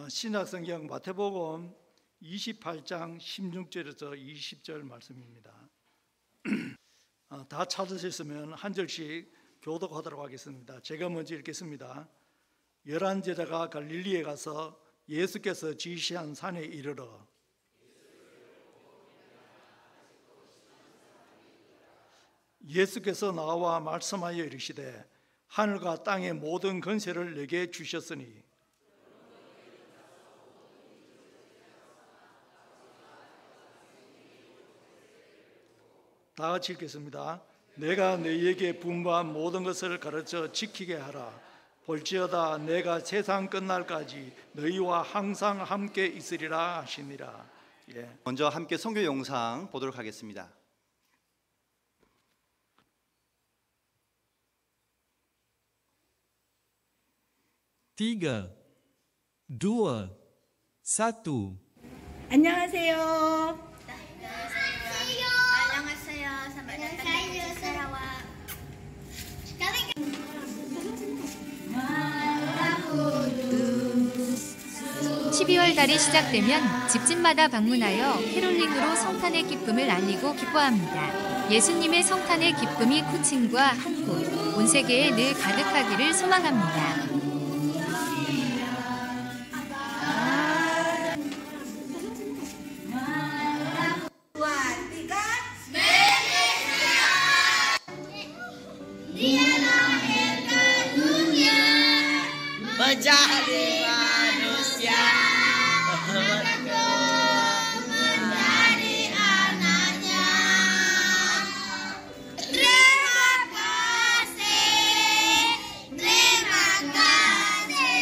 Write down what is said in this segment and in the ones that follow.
신약성경 마태복음 28장 16절에서 20절 말씀입니다. 다 찾으셨으면 한 절씩 교독하도록 하겠습니다. 제가 먼저 읽겠습니다. 11 제자가 갈릴리에 가서 예수께서 지시한 산에 이르러 예수께서 나와 말씀하여 이르시되 하늘과 땅의 모든 권세를 내게 주셨으니 다 같이 읽겠습니다. 내가 너희에게 분부한 모든 것을 가르쳐 지키게 하라. 볼지어다 내가 세상 끝날까지 너희와 항상 함께 있으리라 하시니라. 먼저 함께 성교 영상 보도록 하겠습니다. Tiga, dua, satu. 안녕하세요. 안녕하세요. Selamat datang di Sarawak. 12월 달이 시작되면 집집마다 방문하여 캐롤링으로 성탄의 기쁨을 알리고 기뻐합니다. 예수님의 성탄의 기쁨이 쿠친과 한국, 온 세계에 늘 가득하기를 소망합니다. Menjadi manusia, menjadi anaknya. Terima kasih, terima kasih.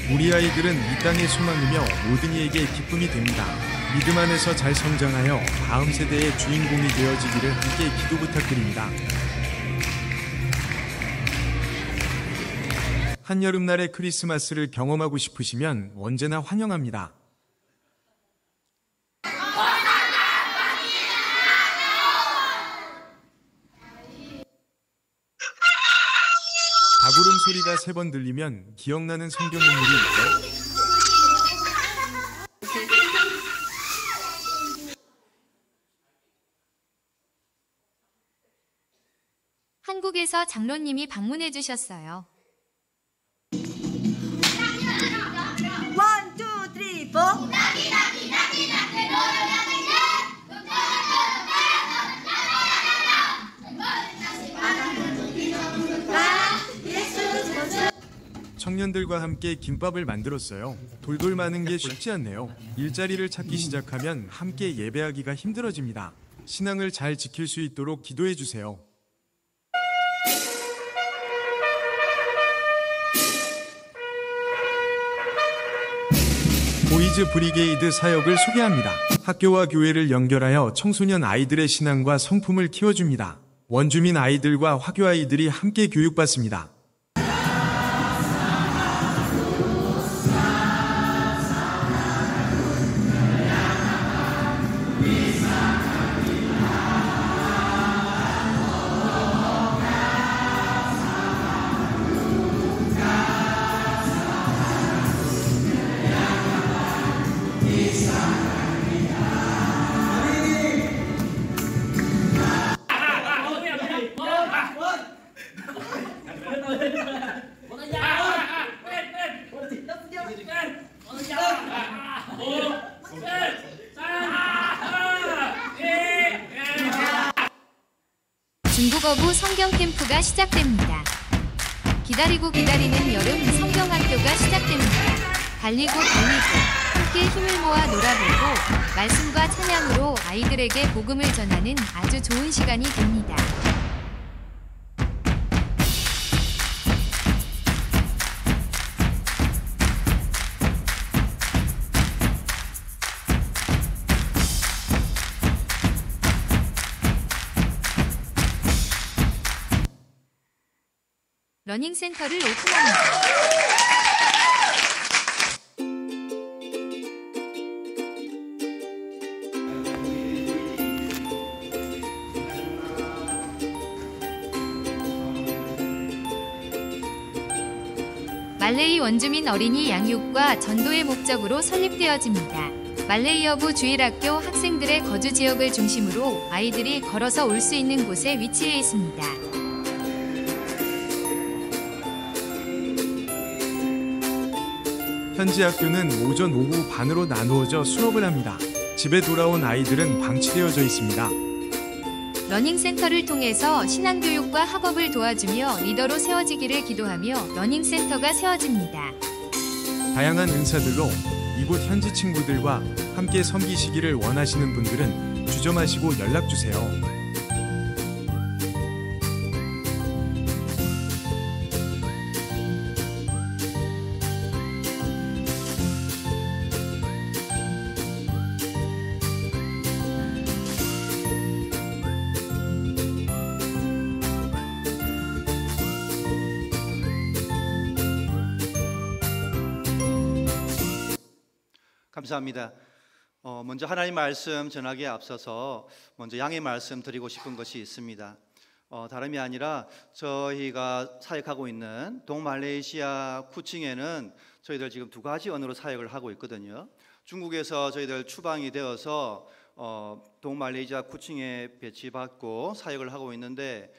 우리 아이들은 이 땅의 소망이며 모든 이에게 기쁨이 됩니다. 믿음 안에서 잘 성장하여 다음 세대의 주인공이 되어지기를 함께 기도 부탁드립니다. 한여름날의 크리스마스를 경험하고 싶으시면 언제나 환영합니다. 다구름 소리가 3번 들리면 기억나는 성경 인물이 있죠? 한국에서 장로님이 방문해 주셨어요. 1, 2, 3, 4. 청년들과 함께 김밥을 만들었어요. 돌돌 마는 게 쉽지 않네요. 일자리를 찾기 시작하면 함께 예배하기가 힘들어집니다. 신앙을 잘 지킬 수 있도록 기도해 주세요. 보이즈 브리게이드 사역을 소개합니다. 학교와 교회를 연결하여 청소년 아이들의 신앙과 성품을 키워줍니다. 원주민 아이들과 화교 아이들이 함께 교육받습니다. 중국어부 성경 캠프가 시작됩니다. 기다리고 기다리는 여름 성경학교가 시작됩니다. 달리고 함께 힘을 모아 놀아보고 말씀과 찬양으로 아이들에게 복음을 전하는 아주 좋은 시간이 됩니다. 러닝센터를 오픈합니다. 말레이 원주민 어린이 양육과 전도의 목적으로 설립되어집니다. 말레이어부 주일학교 학생들의 거주 지역을 중심으로 아이들이 걸어서 올 수 있는 곳에 위치해 있습니다. 현지 학교는 오전 오후 반으로 나누어져 수업을 합니다. 집에 돌아온 아이들은 방치되어져 있습니다. 러닝센터를 통해서 신앙교육과 학업을 도와주며 리더로 세워지기를 기도하며 러닝센터가 세워집니다. 다양한 은사들로 이곳 현지 친구들과 함께 섬기시기를 원하시는 분들은 주점하시고 연락주세요. 감사합니다. 먼저 하나님 말씀 전하기에 앞서서 먼저 양해 말씀 드리고 싶은 것이 있습니다. 다름이 아니라 저희가 사역하고 있는 동말레이시아 쿠칭에는 저희들 지금 두 가지 언어로 사역을 하고 있거든요. 중국에서 저희들 추방이 되어서 동말레이시아 쿠칭에 배치받고 사역을 하고 있는데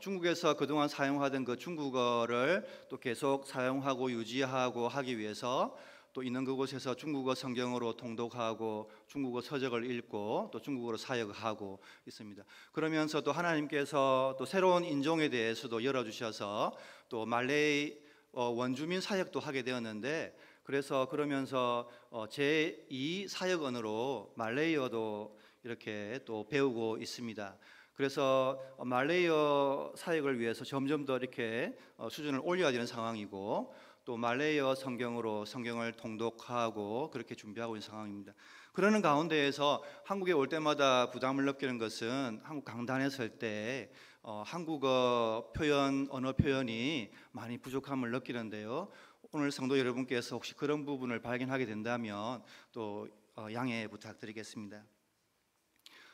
중국에서 그동안 사용하던 그 중국어를 또 계속 사용하고 유지하고 하기 위해서 또 있는 그곳에서 중국어 성경으로 통독하고 중국어 서적을 읽고 또 중국어로 사역하고 있습니다. 그러면서 또 하나님께서 또 새로운 인종에 대해서도 열어주셔서 또 말레이 원주민 사역도 하게 되었는데, 그래서 그러면서 제2 사역 언어로 말레이어도 이렇게 또 배우고 있습니다. 그래서 말레이어 사역을 위해서 점점 더 이렇게 수준을 올려야 되는 상황이고, 또 말레이어 성경으로 성경을 통독하고 그렇게 준비하고 있는 상황입니다. 그러는 가운데에서 한국에 올 때마다 부담을 느끼는 것은 한국 강단에 설 때 한국어 표현, 언어 표현이 많이 부족함을 느끼는데요. 오늘 성도 여러분께서 혹시 그런 부분을 발견하게 된다면 또 양해 부탁드리겠습니다.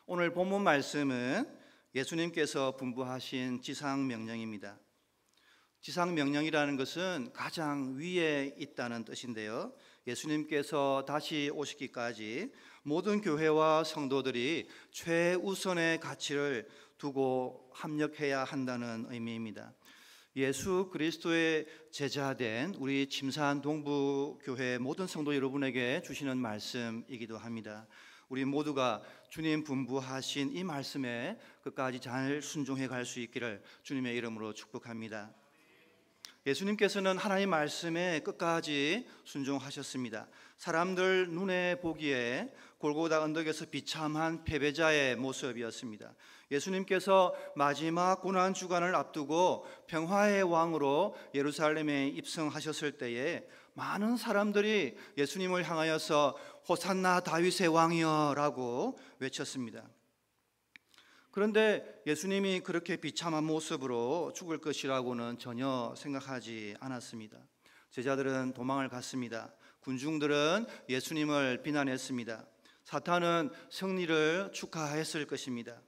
오늘 본문 말씀은 예수님께서 분부하신 지상명령입니다. 지상명령이라는 것은 가장 위에 있다는 뜻인데요, 예수님께서 다시 오시기까지 모든 교회와 성도들이 최우선의 가치를 두고 합력해야 한다는 의미입니다. 예수 그리스도의 제자된 우리 침산 동부교회 모든 성도 여러분에게 주시는 말씀이기도 합니다. 우리 모두가 주님 분부하신 이 말씀에 끝까지 잘 순종해 갈 수 있기를 주님의 이름으로 축복합니다. 예수님께서는 하나님 말씀에 끝까지 순종하셨습니다. 사람들 눈에 보기에 골고다 언덕에서 비참한 패배자의 모습이었습니다. 예수님께서 마지막 고난 주간을 앞두고 평화의 왕으로 예루살렘에 입성하셨을 때에 많은 사람들이 예수님을 향하여서 호산나 다윗의 왕이여 라고 외쳤습니다. 그런데 예수님이 그렇게 비참한 모습으로 죽을 것이라고는 전혀 생각하지 않았습니다. 제자들은 도망을 갔습니다. 군중들은 예수님을 비난했습니다. 사탄은 승리를 축하했을 것입니다.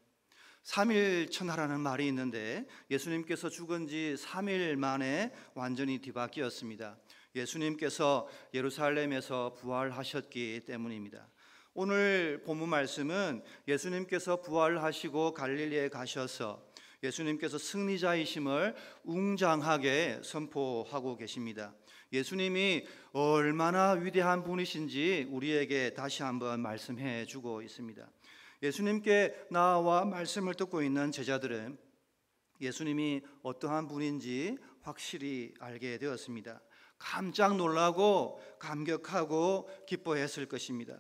3일 천하라는 말이 있는데 예수님께서 죽은 지 3일 만에 완전히 뒤바뀌었습니다. 예수님께서 예루살렘에서 부활하셨기 때문입니다. 오늘 본문 말씀은 예수님께서 부활하시고 갈릴리에 가셔서 예수님께서 승리자이심을 웅장하게 선포하고 계십니다. 예수님이 얼마나 위대한 분이신지 우리에게 다시 한번 말씀해 주고 있습니다. 예수님께 나와 말씀을 듣고 있는 제자들은 예수님이 어떠한 분인지 확실히 알게 되었습니다. 깜짝 놀라고 감격하고 기뻐했을 것입니다.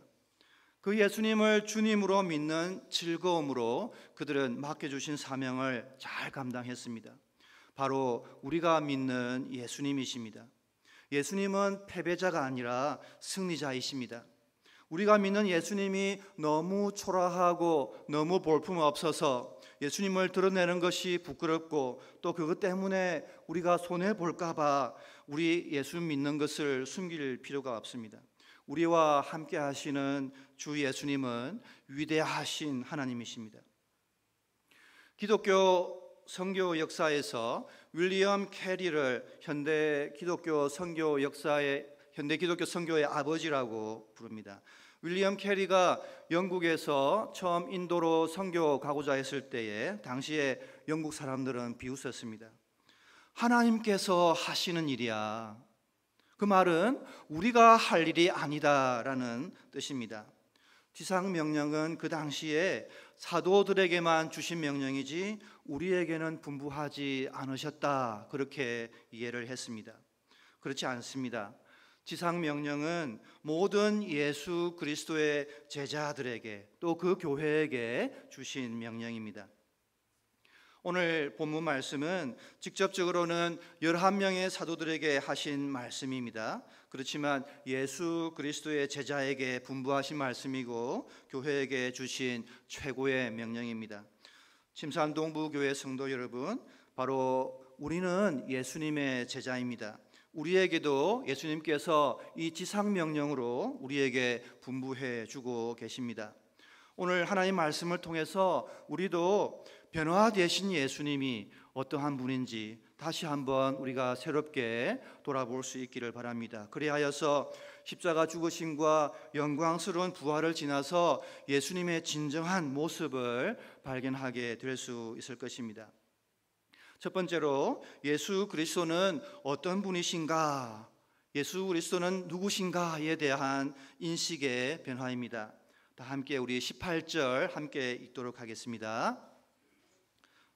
그 예수님을 주님으로 믿는 즐거움으로 그들은 맡겨주신 사명을 잘 감당했습니다. 바로 우리가 믿는 예수님이십니다. 예수님은 패배자가 아니라 승리자이십니다. 우리가 믿는 예수님이 너무 초라하고 너무 볼품없어서 예수님을 드러내는 것이 부끄럽고 또 그것 때문에 우리가 손해 볼까 봐 우리 예수 믿는 것을 숨길 필요가 없습니다. 우리와 함께 하시는 주 예수님은 위대하신 하나님이십니다. 기독교 선교 역사에서 윌리엄 캐리를 현대 기독교 선교의 아버지라고 부릅니다. 윌리엄 캐리가 영국에서 처음 인도로 선교 가고자 했을 때에 당시에 영국 사람들은 비웃었습니다. 하나님께서 하시는 일이야. 그 말은 우리가 할 일이 아니다라는 뜻입니다. 지상명령은 그 당시에 사도들에게만 주신 명령이지 우리에게는 분부하지 않으셨다, 그렇게 이해를 했습니다. 그렇지 않습니다. 지상명령은 모든 예수 그리스도의 제자들에게 또 그 교회에게 주신 명령입니다. 오늘 본문 말씀은 직접적으로는 11명의 사도들에게 하신 말씀입니다. 그렇지만 예수 그리스도의 제자에게 분부하신 말씀이고 교회에게 주신 최고의 명령입니다. 침산동부교회 성도 여러분, 바로 우리는 예수님의 제자입니다. 우리에게도 예수님께서 이 지상명령으로 우리에게 분부해 주고 계십니다. 오늘 하나님 말씀을 통해서 우리도 변화되신 예수님이 어떠한 분인지 다시 한번 우리가 새롭게 돌아볼 수 있기를 바랍니다. 그리하여서 십자가 죽으심과 영광스러운 부활을 지나서 예수님의 진정한 모습을 발견하게 될 수 있을 것입니다. 첫 번째로 예수 그리스도는 어떤 분이신가, 예수 그리스도는 누구신가에 대한 인식의 변화입니다. 다 함께 우리 18절 함께 읽도록 하겠습니다.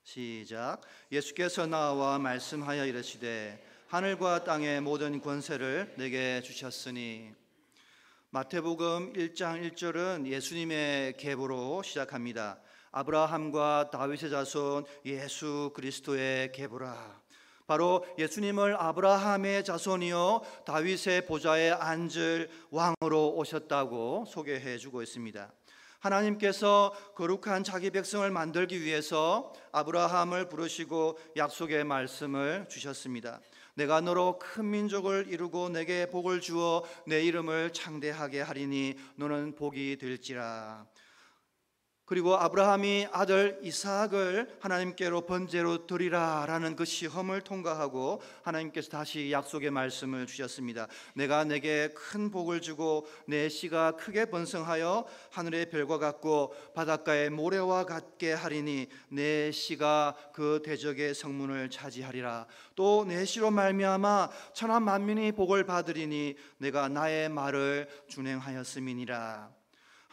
시작. 예수께서 나와 말씀하여 이르시되 하늘과 땅의 모든 권세를 내게 주셨으니. 마태복음 1장 1절은 예수님의 계보로 시작합니다. 아브라함과 다윗의 자손 예수 그리스도의 계보라. 바로 예수님을 아브라함의 자손이요 다윗의 보좌에 앉을 왕으로 오셨다고 소개해 주고 있습니다. 하나님께서 거룩한 자기 백성을 만들기 위해서 아브라함을 부르시고 약속의 말씀을 주셨습니다. 내가 너로 큰 민족을 이루고 내게 복을 주어 내 이름을 창대하게 하리니 너는 복이 될지라. 그리고 아브라함이 아들 이삭을 하나님께로 번제로 드리라 라는 그 시험을 통과하고 하나님께서 다시 약속의 말씀을 주셨습니다. 내가 내게 큰 복을 주고 내 씨가 크게 번성하여 하늘의 별과 같고 바닷가의 모래와 같게 하리니 내 씨가 그 대적의 성문을 차지하리라. 또 내 씨로 말미암아 천하 만민이 복을 받으리니 내가 나의 말을 준행하였음이니라.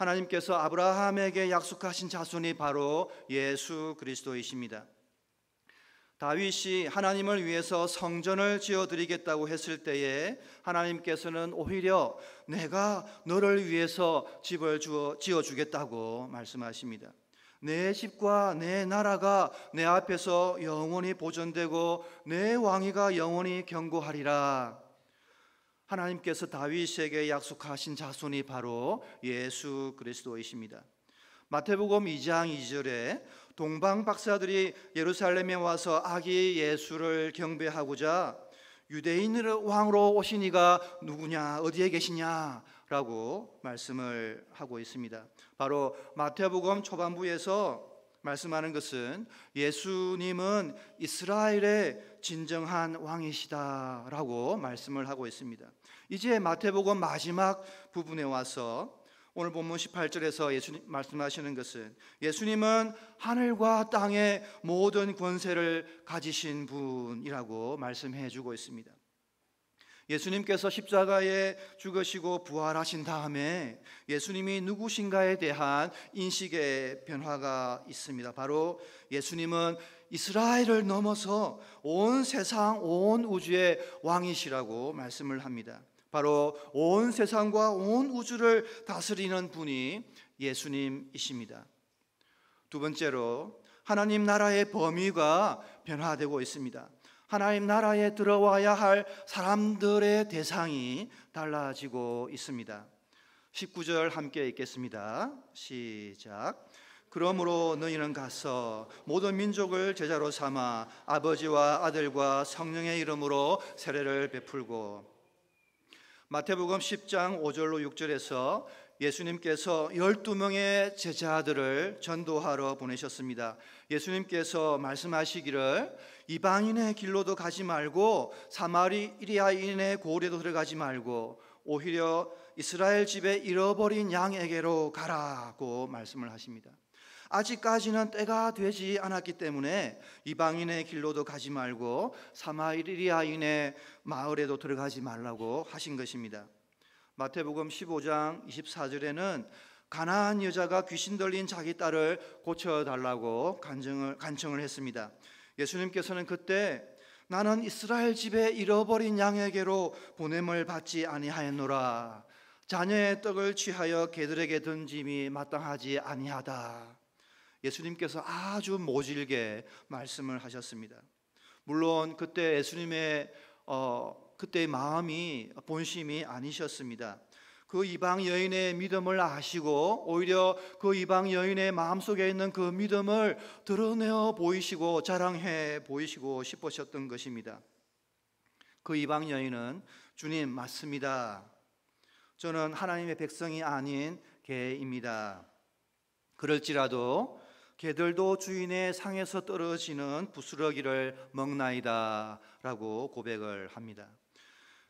하나님께서 아브라함에게 약속하신 자손이 바로 예수 그리스도이십니다. 다윗이 하나님을 위해서 성전을 지어드리겠다고 했을 때에 하나님께서는 오히려 내가 너를 위해서 집을 지어주겠다고 말씀하십니다. 내 집과 내 나라가 내 앞에서 영원히 보존되고 내 왕위가 영원히 견고하리라. 하나님께서 다윗에게 약속하신 자손이 바로 예수 그리스도이십니다. 마태복음 2장 2절에 동방 박사들이 예루살렘에 와서 아기 예수를 경배하고자 유대인의 왕으로 오신 이가 누구냐, 어디에 계시냐 라고 말씀을 하고 있습니다. 바로 마태복음 초반부에서 말씀하는 것은 예수님은 이스라엘의 진정한 왕이시다라고 말씀을 하고 있습니다. 이제 마태복음 마지막 부분에 와서 오늘 본문 18절에서 예수님 말씀하시는 것은 예수님은 하늘과 땅의 모든 권세를 가지신 분이라고 말씀해 주고 있습니다. 예수님께서 십자가에 죽으시고 부활하신 다음에 예수님이 누구신가에 대한 인식의 변화가 있습니다. 바로 예수님은 이스라엘을 넘어서 온 세상, 온 우주의 왕이시라고 말씀을 합니다. 바로 온 세상과 온 우주를 다스리는 분이 예수님이십니다. 두 번째로 하나님 나라의 범위가 변화되고 있습니다. 하나님 나라에 들어와야 할 사람들의 대상이 달라지고 있습니다. 19절 함께 읽겠습니다. 시작. 그러므로 너희는 가서 모든 민족을 제자로 삼아 아버지와 아들과 성령의 이름으로 세례를 베풀고. 마태복음 10장 5절로 6절에서 예수님께서 12명의 제자들을 전도하러 보내셨습니다. 예수님께서 말씀하시기를 이방인의 길로도 가지 말고 사마리아인의 고을에도 들어가지 말고 오히려 이스라엘 집에 잃어버린 양에게로 가라고 말씀을 하십니다. 아직까지는 때가 되지 않았기 때문에 이방인의 길로도 가지 말고 사마리아인의 마을에도 들어가지 말라고 하신 것입니다. 마태복음 15장 24절에는 가나안 여자가 귀신 들린 자기 딸을 고쳐달라고 간청을 했습니다. 예수님께서는 그때 나는 이스라엘 집에 잃어버린 양에게로 보냄을 받지 아니하였노라. 자녀의 떡을 취하여 개들에게 던짐이 마땅하지 아니하다. 예수님께서 아주 모질게 말씀을 하셨습니다. 물론 그때 예수님의 그때의 마음이 본심이 아니셨습니다. 그 이방 여인의 믿음을 아시고 오히려 그 이방 여인의 마음속에 있는 그 믿음을 드러내어 보이시고 자랑해 보이시고 싶으셨던 것입니다. 그 이방 여인은 주님 맞습니다. 저는 하나님의 백성이 아닌 개입니다. 그럴지라도 개들도 주인의 상에서 떨어지는 부스러기를 먹나이다 라고 고백을 합니다.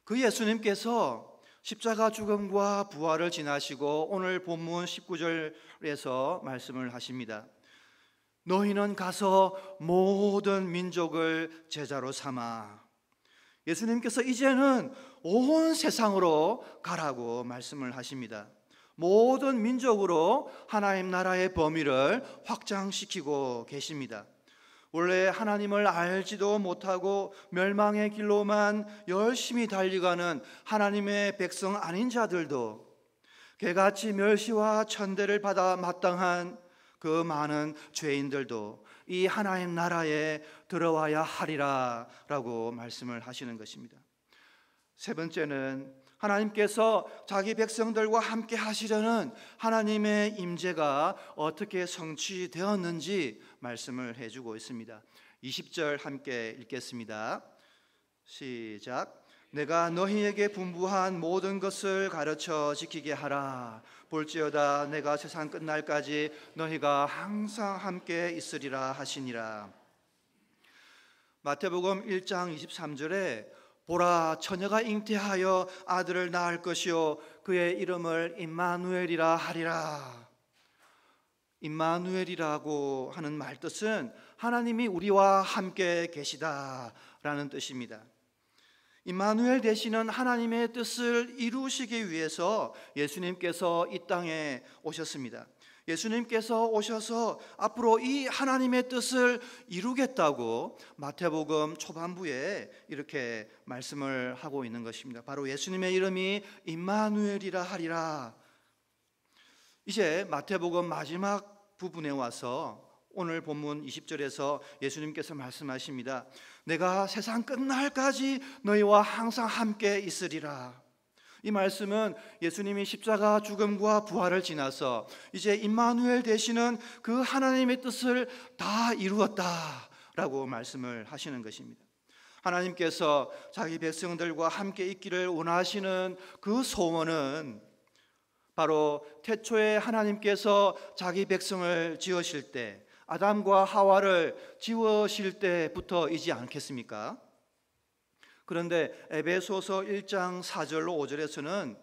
그 예수님께서 십자가 죽음과 부활을 지나시고 오늘 본문 19절에서 말씀을 하십니다. 너희는 가서 모든 민족을 제자로 삼아. 예수님께서 이제는 온 세상으로 가라고 말씀을 하십니다. 모든 민족으로 하나님 나라의 범위를 확장시키고 계십니다. 원래 하나님을 알지도 못하고 멸망의 길로만 열심히 달려가는 하나님의 백성 아닌 자들도 개같이 멸시와 천대를 받아 마땅한 그 많은 죄인들도 이 하나님 나라에 들어와야 하리라 라고 말씀을 하시는 것입니다. 세 번째는 하나님께서 자기 백성들과 함께 하시려는 하나님의 임재가 어떻게 성취되었는지 말씀을 해주고 있습니다. 20절 함께 읽겠습니다. 시작. 내가 너희에게 분부한 모든 것을 가르쳐 지키게 하라. 볼지어다 내가 세상 끝날까지 너희가 항상 함께 있으리라 하시니라. 마태복음 1장 23절에 보라 처녀가 잉태하여 아들을 낳을 것이요 그의 이름을 임마누엘이라 하리라. 임마누엘이라고 하는 말뜻은 하나님이 우리와 함께 계시다라는 뜻입니다. 임마누엘 되시는 하나님의 뜻을 이루시기 위해서 예수님께서 이 땅에 오셨습니다. 예수님께서 오셔서 앞으로 이 하나님의 뜻을 이루겠다고 마태복음 초반부에 이렇게 말씀을 하고 있는 것입니다. 바로 예수님의 이름이 임마누엘이라 하리라. 이제 마태복음 마지막 부분에 와서 오늘 본문 20절에서 예수님께서 말씀하십니다. 내가 세상 끝날까지 너희와 항상 함께 있으리라. 이 말씀은 예수님이 십자가 죽음과 부활을 지나서 이제 임마누엘 되시는 그 하나님의 뜻을 다 이루었다라고 말씀을 하시는 것입니다. 하나님께서 자기 백성들과 함께 있기를 원하시는 그 소원은 바로 태초에 하나님께서 자기 백성을 지으실 때 아담과 하와를 지으실 때부터이지 않겠습니까? 그런데 에베소서 1장 4절로 5절에서는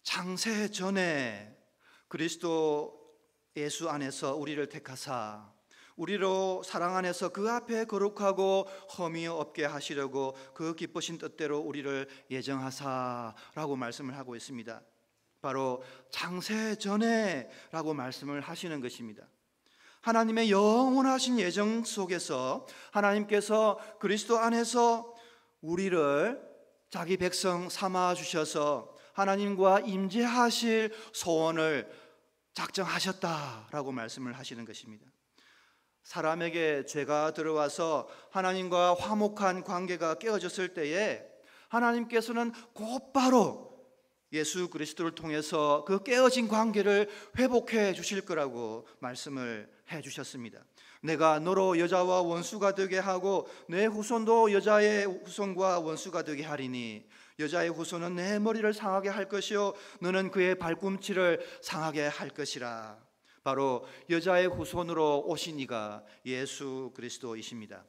창세 전에 그리스도 예수 안에서 우리를 택하사 우리로 사랑 안에서 그 앞에 거룩하고 흠이 없게 하시려고 그 기쁘신 뜻대로 우리를 예정하사라고 말씀을 하고 있습니다. 바로 창세 전에라고 말씀을 하시는 것입니다. 하나님의 영원하신 예정 속에서 하나님께서 그리스도 안에서 우리를 자기 백성 삼아 주셔서 하나님과 임재하실 소원을 작정하셨다라고 말씀을 하시는 것입니다. 사람에게 죄가 들어와서 하나님과 화목한 관계가 깨어졌을 때에 하나님께서는 곧바로 예수 그리스도를 통해서 그 깨어진 관계를 회복해 주실 거라고 말씀을 해 주셨습니다. 내가 너로 여자와 원수가 되게 하고 내 후손도 여자의 후손과 원수가 되게 하리니 여자의 후손은 내 머리를 상하게 할 것이요 너는 그의 발꿈치를 상하게 할 것이라. 바로 여자의 후손으로 오신 이가 예수 그리스도이십니다.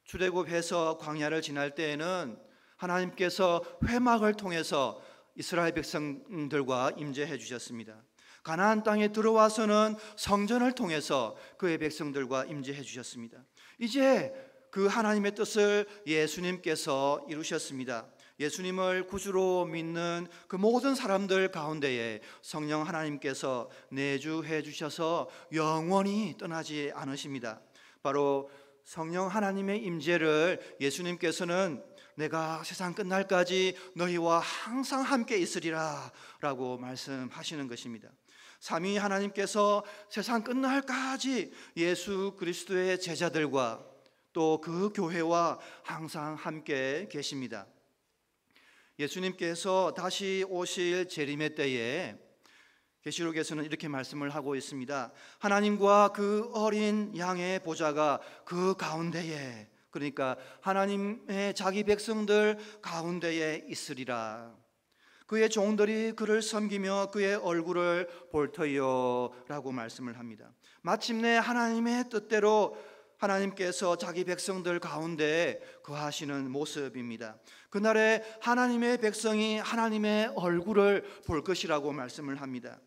출애굽해서 광야를 지날 때에는 하나님께서 회막을 통해서 이스라엘 백성들과 임재해 주셨습니다. 가나안 땅에 들어와서는 성전을 통해서 그의 백성들과 임재해 주셨습니다. 이제 그 하나님의 뜻을 예수님께서 이루셨습니다. 예수님을 구주로 믿는 그 모든 사람들 가운데에 성령 하나님께서 내주해 주셔서 영원히 떠나지 않으십니다. 바로 성령 하나님의 임재를 예수님께서는 내가 세상 끝날까지 너희와 항상 함께 있으리라 라고 말씀하시는 것입니다. 삼위 하나님께서 세상 끝날까지 예수 그리스도의 제자들과 또 그 교회와 항상 함께 계십니다. 예수님께서 다시 오실 재림의 때에 계시록에서는 이렇게 말씀을 하고 있습니다. 하나님과 그 어린 양의 보좌가 그 가운데에, 그러니까 하나님의 자기 백성들 가운데에 있으리라. 그의 종들이 그를 섬기며 그의 얼굴을 볼 터이요 라고 말씀을 합니다. 마침내 하나님의 뜻대로 하나님께서 자기 백성들 가운데 거하시는 모습입니다. 그날에 하나님의 백성이 하나님의 얼굴을 볼 것이라고 말씀을 합니다.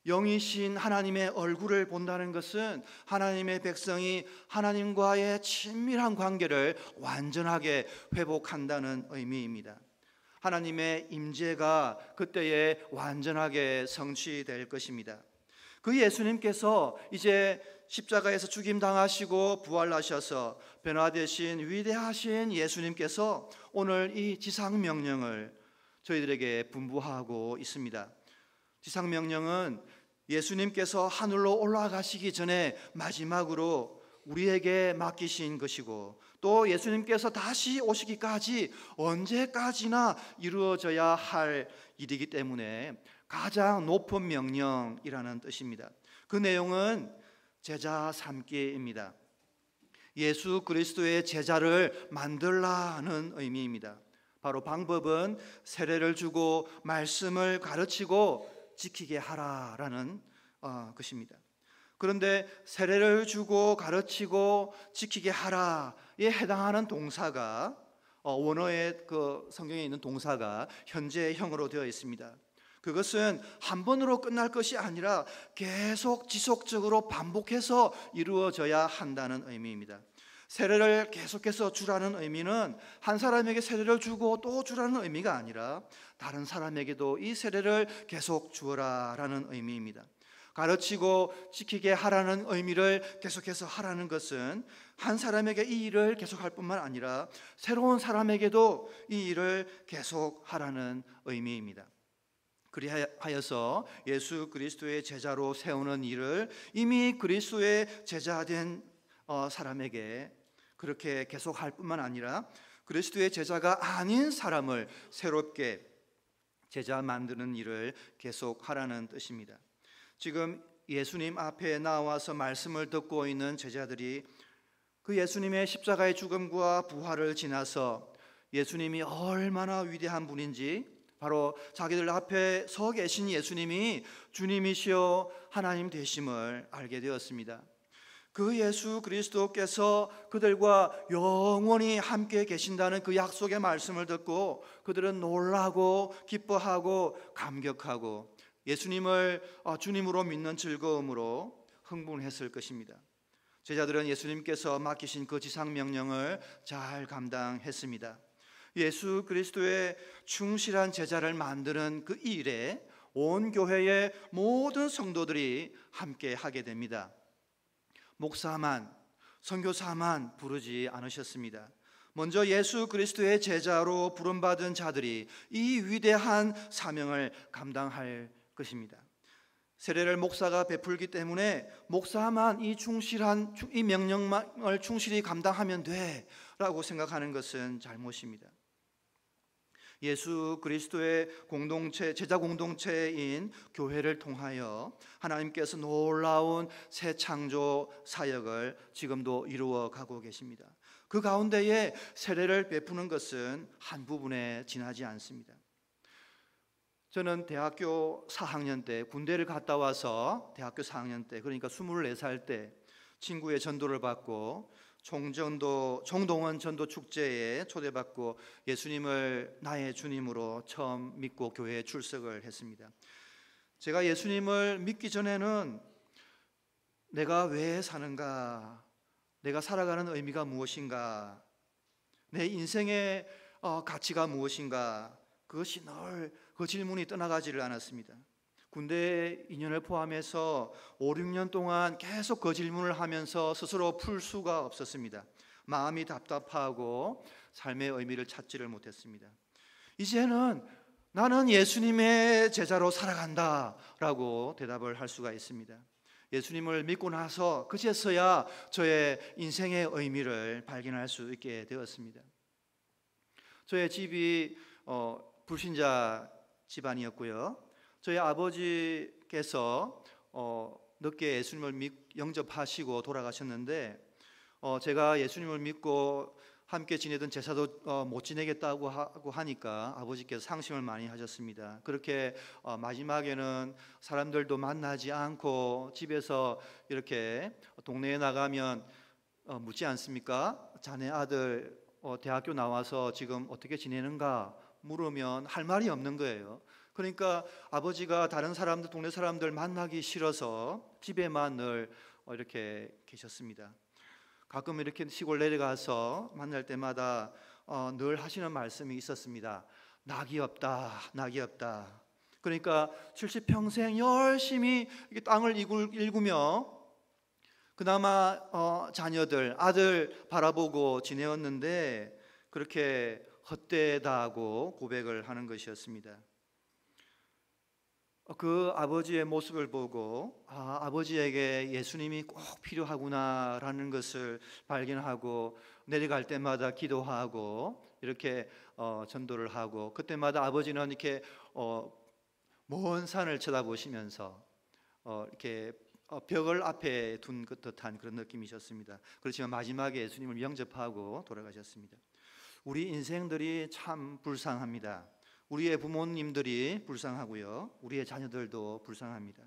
영이신 하나님의 얼굴을 본다는 것은 하나님의 백성이 하나님과의 친밀한 관계를 완전하게 회복한다는 의미입니다. 하나님의 임재가 그때에 완전하게 성취될 것입니다. 그 예수님께서 이제 십자가에서 죽임당하시고 부활하셔서 변화되신 위대하신 예수님께서 오늘 이 지상명령을 저희들에게 분부하고 있습니다. 지상명령은 예수님께서 하늘로 올라가시기 전에 마지막으로 우리에게 맡기신 것이고 또 예수님께서 다시 오시기까지 언제까지나 이루어져야 할 일이기 때문에 가장 높은 명령이라는 뜻입니다. 그 내용은 제자 삼기입니다. 예수 그리스도의 제자를 만들라는 의미입니다. 바로 방법은 세례를 주고 말씀을 가르치고 지키게 하라라는 것입니다. 그런데 세례를 주고 가르치고 지키게 하라에 해당하는 동사가 원어의 그 성경에 있는 동사가 현재형으로 되어 있습니다. 그것은 한 번으로 끝날 것이 아니라 계속 지속적으로 반복해서 이루어져야 한다는 의미입니다. 세례를 계속해서 주라는 의미는 한 사람에게 세례를 주고 또 주라는 의미가 아니라 다른 사람에게도 이 세례를 계속 주어라라는 의미입니다. 가르치고 지키게 하라는 의미를 계속해서 하라는 것은 한 사람에게 이 일을 계속할 뿐만 아니라 새로운 사람에게도 이 일을 계속하라는 의미입니다. 그리하여서 예수 그리스도의 제자로 세우는 일을 이미 그리스도의 제자된 사람에게 그렇게 계속할 뿐만 아니라 그리스도의 제자가 아닌 사람을 새롭게 제자 만드는 일을 계속하라는 뜻입니다. 지금 예수님 앞에 나와서 말씀을 듣고 있는 제자들이 그 예수님의 십자가의 죽음과 부활을 지나서 예수님이 얼마나 위대한 분인지, 바로 자기들 앞에 서 계신 예수님이 주님이시여 하나님 되심을 알게 되었습니다. 그 예수 그리스도께서 그들과 영원히 함께 계신다는 그 약속의 말씀을 듣고 그들은 놀라고 기뻐하고 감격하고 예수님을 주님으로 믿는 즐거움으로 흥분했을 것입니다. 제자들은 예수님께서 맡기신 그 지상명령을 잘 감당했습니다. 예수 그리스도의 충실한 제자를 만드는 그 일에 온 교회의 모든 성도들이 함께 하게 됩니다. 목사만, 선교사만 부르지 않으셨습니다. 먼저 예수 그리스도의 제자로 부름받은 자들이 이 위대한 사명을 감당할 것입니다. 세례를 목사가 베풀기 때문에 목사만 이 명령을 충실히 감당하면 돼라고 생각하는 것은 잘못입니다. 예수 그리스도의 공동체, 제자 공동체인 교회를 통하여 하나님께서 놀라운 새 창조 사역을 지금도 이루어 가고 계십니다. 그 가운데에 세례를 베푸는 것은 한 부분에 지나지 않습니다. 저는 대학교 4학년 때 군대를 갔다 와서 대학교 4학년 때, 그러니까 24살 때 친구의 전도를 받고 총동원 전도 축제에 초대받고 예수님을 나의 주님으로 처음 믿고 교회에 출석을 했습니다. 제가 예수님을 믿기 전에는 내가 왜 사는가, 내가 살아가는 의미가 무엇인가, 내 인생의 가치가 무엇인가, 그것이 늘 그 질문이 떠나가지를 않았습니다. 군대 2년을 포함해서 5, 6년 동안 계속 그 질문을 하면서 스스로 풀 수가 없었습니다. 마음이 답답하고 삶의 의미를 찾지를 못했습니다. 이제는 나는 예수님의 제자로 살아간다 라고 대답을 할 수가 있습니다. 예수님을 믿고 나서 그제서야 저의 인생의 의미를 발견할 수 있게 되었습니다. 저의 집이 불신자 집안이었고요. 저희 아버지께서 늦게 예수님을 영접하시고 돌아가셨는데 제가 예수님을 믿고 함께 지내던 제사도 못 지내겠다고 하고 하니까 아버지께서 상심을 많이 하셨습니다. 그렇게 마지막에는 사람들도 만나지 않고 집에서 이렇게 동네에 나가면 묻지 않습니까? 자네 아들 대학교 나와서 지금 어떻게 지내는가 물으면 할 말이 없는 거예요. 그러니까 아버지가 다른 사람들, 동네 사람들 만나기 싫어서 집에만 늘 이렇게 계셨습니다. 가끔 이렇게 시골 내려가서 만날 때마다 늘 하시는 말씀이 있었습니다. 낙이 없다, 낙이 없다. 그러니까 70평생 열심히 땅을 일구며 그나마 자녀들, 아들 바라보고 지내었는데 그렇게 헛되다고 고백을 하는 것이었습니다. 그 아버지의 모습을 보고 아버지에게 예수님이 꼭 필요하구나라는 것을 발견하고 내려갈 때마다 기도하고 이렇게 전도를 하고 그때마다 아버지는 이렇게 먼 산을 쳐다보시면서 이렇게 벽을 앞에 둔 듯한 그런 느낌이셨습니다. 그렇지만 마지막에 예수님을 영접하고 돌아가셨습니다. 우리 인생들이 참 불쌍합니다. 우리의 부모님들이 불쌍하고요, 우리의 자녀들도 불쌍합니다.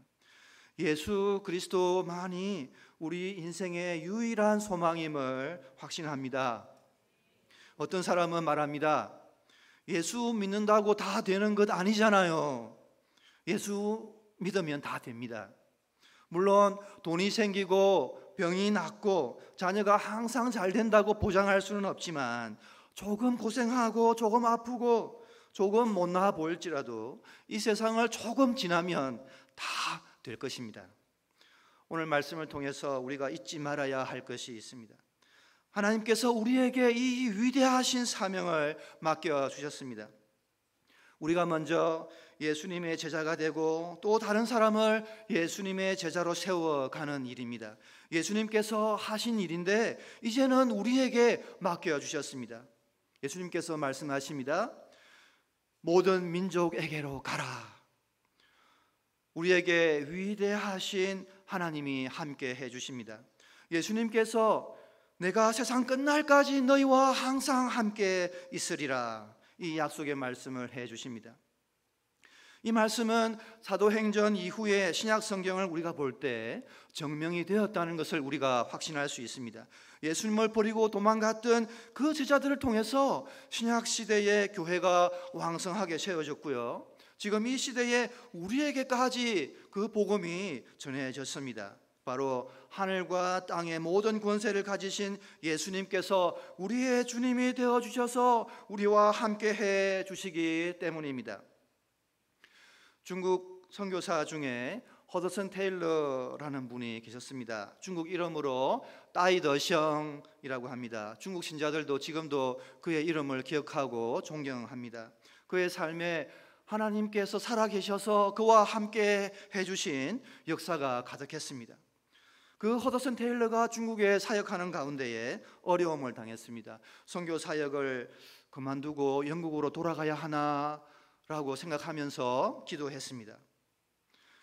예수 그리스도만이 우리 인생의 유일한 소망임을 확신합니다. 어떤 사람은 말합니다. 예수 믿는다고 다 되는 것 아니잖아요. 예수 믿으면 다 됩니다. 물론 돈이 생기고 병이 낫고 자녀가 항상 잘 된다고 보장할 수는 없지만 조금 고생하고 조금 아프고 조금 못 나아 보일지라도 이 세상을 조금 지나면 다 될 것입니다. 오늘 말씀을 통해서 우리가 잊지 말아야 할 것이 있습니다. 하나님께서 우리에게 이 위대하신 사명을 맡겨주셨습니다. 우리가 먼저 예수님의 제자가 되고 또 다른 사람을 예수님의 제자로 세워가는 일입니다. 예수님께서 하신 일인데 이제는 우리에게 맡겨주셨습니다. 예수님께서 말씀하십니다. 모든 민족에게로 가라. 우리에게 위대하신 하나님이 함께 해주십니다. 예수님께서 내가 세상 끝날까지 너희와 항상 함께 있으리라, 이 약속의 말씀을 해주십니다. 이 말씀은 사도행전 이후에 신약 성경을 우리가 볼 때 증명이 되었다는 것을 우리가 확신할 수 있습니다. 예수님을 버리고 도망갔던 그 제자들을 통해서 신약 시대의 교회가 왕성하게 세워졌고요, 지금 이 시대에 우리에게까지 그 복음이 전해졌습니다. 바로 하늘과 땅의 모든 권세를 가지신 예수님께서 우리의 주님이 되어주셔서 우리와 함께 해주시기 때문입니다. 중국 선교사 중에 허드슨 테일러라는 분이 계셨습니다. 중국 이름으로 따이더성이라고 합니다. 중국 신자들도 지금도 그의 이름을 기억하고 존경합니다. 그의 삶에 하나님께서 살아계셔서 그와 함께 해주신 역사가 가득했습니다. 그 허드슨 테일러가 중국에 사역하는 가운데에 어려움을 당했습니다. 선교 사역을 그만두고 영국으로 돌아가야 하나라고 생각하면서 기도했습니다.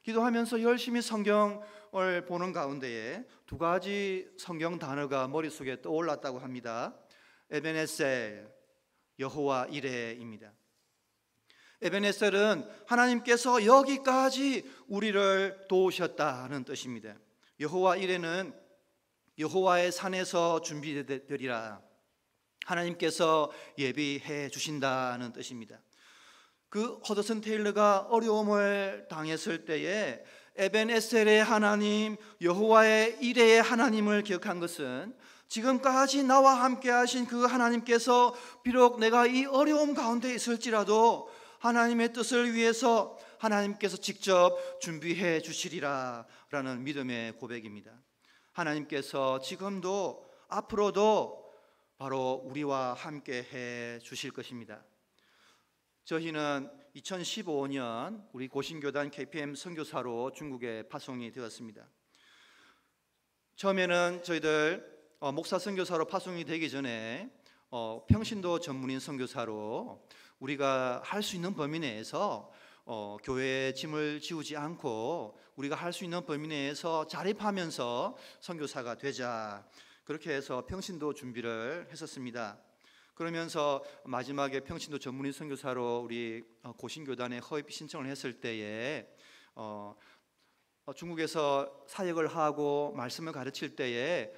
기도하면서 열심히 성경을 보는 가운데에 두 가지 성경 단어가 머릿속에 떠올랐다고 합니다. 에베네셀, 여호와 이레입니다. 에베네셀은 하나님께서 여기까지 우리를 도우셨다는 뜻입니다. 여호와 이레는 여호와의 산에서 준비되리라, 하나님께서 예비해 주신다는 뜻입니다. 그 허드슨 테일러가 어려움을 당했을 때에 에벤에셀의 하나님, 여호와의 이레의 하나님을 기억한 것은 지금까지 나와 함께 하신 그 하나님께서 비록 내가 이 어려움 가운데 있을지라도 하나님의 뜻을 위해서 하나님께서 직접 준비해 주시리라 라는 믿음의 고백입니다. 하나님께서 지금도 앞으로도 바로 우리와 함께 해 주실 것입니다. 저희는 2015년 우리 고신교단 KPM 선교사로 중국에 파송이 되었습니다. 처음에는 저희들 목사 선교사로 파송이 되기 전에 평신도 전문인 선교사로 우리가 할 수 있는 범위 내에서 교회의 짐을 지우지 않고 우리가 할 수 있는 범위 내에서 자립하면서 선교사가 되자, 그렇게 해서 평신도 준비를 했었습니다. 그러면서 마지막에 평신도 전문인 선교사로 우리 고신교단에 허입 신청을 했을 때에 중국에서 사역을 하고 말씀을 가르칠 때에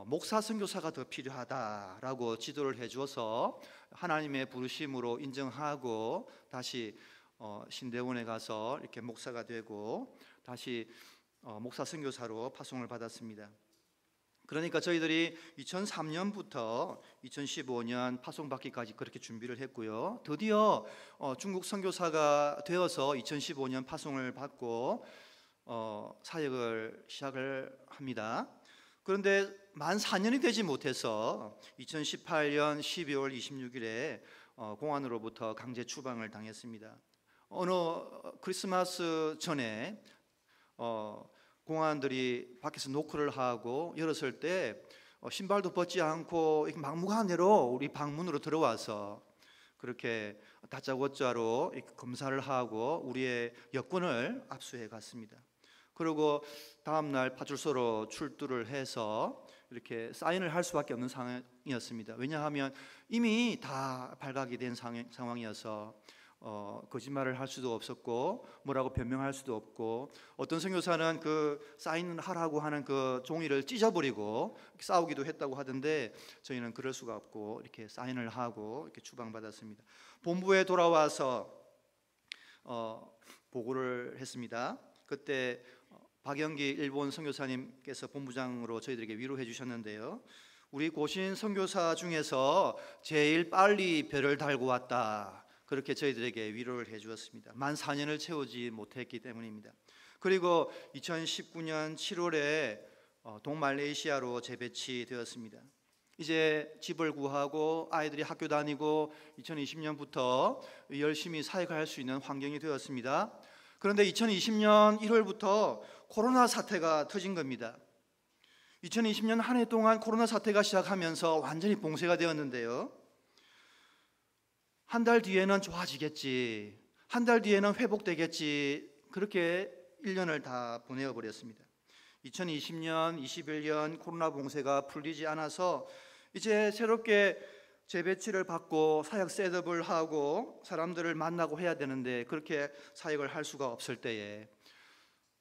목사 선교사가 더 필요하다라고 지도를 해주어서 하나님의 부르심으로 인정하고 다시 신대원에 가서 이렇게 목사가 되고 다시 목사 선교사로 파송을 받았습니다. 그러니까 저희들이 2003년부터 2015년 파송받기까지 그렇게 준비를 했고요. 드디어 중국 선교사가 되어서 2015년 파송을 받고 사역을 시작을 합니다. 그런데 만 4년이 되지 못해서 2018년 12월 26일에 공안으로부터 강제 추방을 당했습니다. 어느 크리스마스 전에 공안들이 밖에서 노크를 하고 열었을 때 신발도 벗지 않고 막무가내로 우리 방문으로 들어와서 그렇게 다짜고짜로 검사를 하고 우리의 여권을 압수해 갔습니다. 그리고 다음날 파출소로 출두를 해서 이렇게 사인을 할 수밖에 없는 상황이었습니다. 왜냐하면 이미 다 발각이 된 상황이어서 거짓말을 할 수도 없었고 뭐라고 변명할 수도 없고, 어떤 선교사는 그 사인하라고 하는 그 종이를 찢어버리고 싸우기도 했다고 하던데 저희는 그럴 수가 없고 이렇게 사인을 하고 이렇게 추방받았습니다. 본부에 돌아와서 보고를 했습니다. 그때 박영기 일본 선교사님께서 본부장으로 저희들에게 위로해 주셨는데요. 우리 고신 선교사 중에서 제일 빨리 별을 달고 왔다, 그렇게 저희들에게 위로를 해 주었습니다. 만 4년을 채우지 못했기 때문입니다. 그리고 2019년 7월에 동말레이시아로 재배치되었습니다. 이제 집을 구하고 아이들이 학교 다니고 2020년부터 열심히 사역할 수 있는 환경이 되었습니다. 그런데 2020년 1월부터 코로나 사태가 터진 겁니다. 2020년 한 해 동안 코로나 사태가 시작하면서 완전히 봉쇄가 되었는데요. 한 달 뒤에는 좋아지겠지, 한 달 뒤에는 회복되겠지, 그렇게 1년을 다 보내어 버렸습니다. 2020년, 21년 코로나 봉쇄가 풀리지 않아서 이제 새롭게 재배치를 받고 사역 셋업을 하고 사람들을 만나고 해야 되는데 그렇게 사역을 할 수가 없을 때에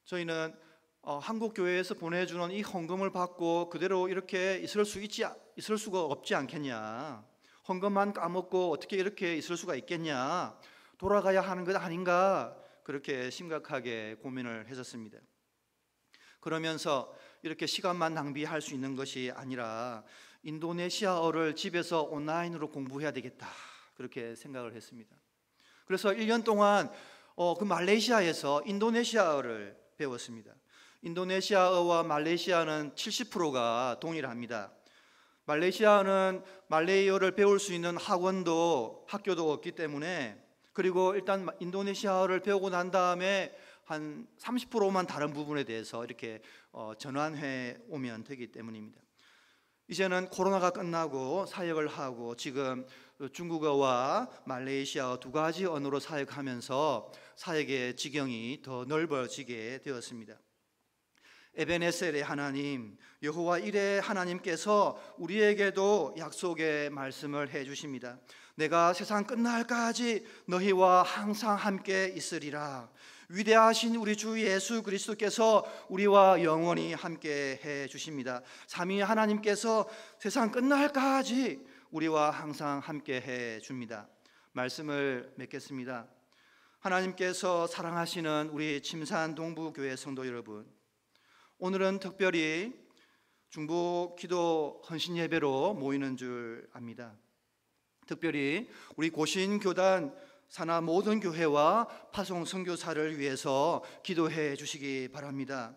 저희는 한국 교회에서 보내주는 이 헌금을 받고 그대로 이렇게 있을 수가 없지 않겠냐, 헌금만 까먹고 어떻게 이렇게 있을 수가 있겠냐, 돌아가야 하는 것 아닌가, 그렇게 심각하게 고민을 했었습니다. 그러면서 이렇게 시간만 낭비할 수 있는 것이 아니라 인도네시아어를 집에서 온라인으로 공부해야 되겠다, 그렇게 생각을 했습니다. 그래서 1년 동안 그 말레이시아에서 인도네시아어를 배웠습니다. 인도네시아어와 말레이시아는 70%가 동일합니다. 말레이시아는 말레이어를 배울 수 있는 학원도 학교도 없기 때문에, 그리고 일단 인도네시아어를 배우고 난 다음에 한 30%만 다른 부분에 대해서 이렇게 전환해 오면 되기 때문입니다. 이제는 코로나가 끝나고 사역을 하고 지금 중국어와 말레이시아어 두 가지 언어로 사역하면서 사역의 지경이 더 넓어지게 되었습니다. 에베네셀의 하나님, 여호와 일의 하나님께서 우리에게도 약속의 말씀을 해주십니다. 내가 세상 끝날까지 너희와 항상 함께 있으리라. 위대하신 우리 주 예수 그리스도께서 우리와 영원히 함께 해 주십니다. 삼위 하나님께서 세상 끝날까지 우리와 항상 함께 해 줍니다. 말씀을 맺겠습니다. 하나님께서 사랑하시는 우리 침산 동부교회 성도 여러분, 오늘은 특별히 중보 기도 헌신 예배로 모이는 줄 압니다. 특별히 우리 고신교단 산하 모든 교회와 파송 선교사를 위해서 기도해 주시기 바랍니다.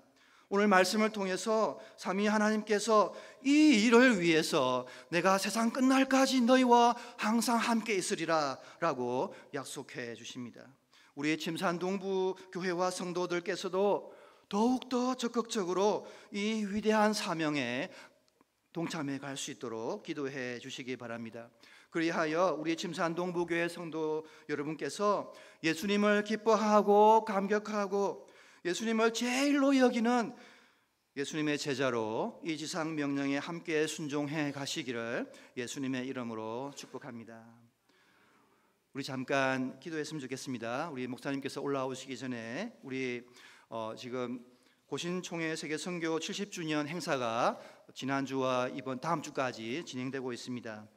오늘 말씀을 통해서 삼위 하나님께서 이 일을 위해서 내가 세상 끝날까지 너희와 항상 함께 있으리라 라고 약속해 주십니다. 우리 침산 동부 교회와 성도들께서도 더욱더 적극적으로 이 위대한 사명에 동참해 갈 수 있도록 기도해 주시기 바랍니다. 그리하여 우리 침산 동부교회 성도 여러분께서 예수님을 기뻐하고 감격하고 예수님을 제일로 여기는 예수님의 제자로 이 지상 명령에 함께 순종해 가시기를 예수님의 이름으로 축복합니다. 우리 잠깐 기도했으면 좋겠습니다. 우리 목사님께서 올라오시기 전에 우리 지금 고신총회 세계 선교 70주년 행사가 지난주와 이번 다음 주까지 진행되고 있습니다.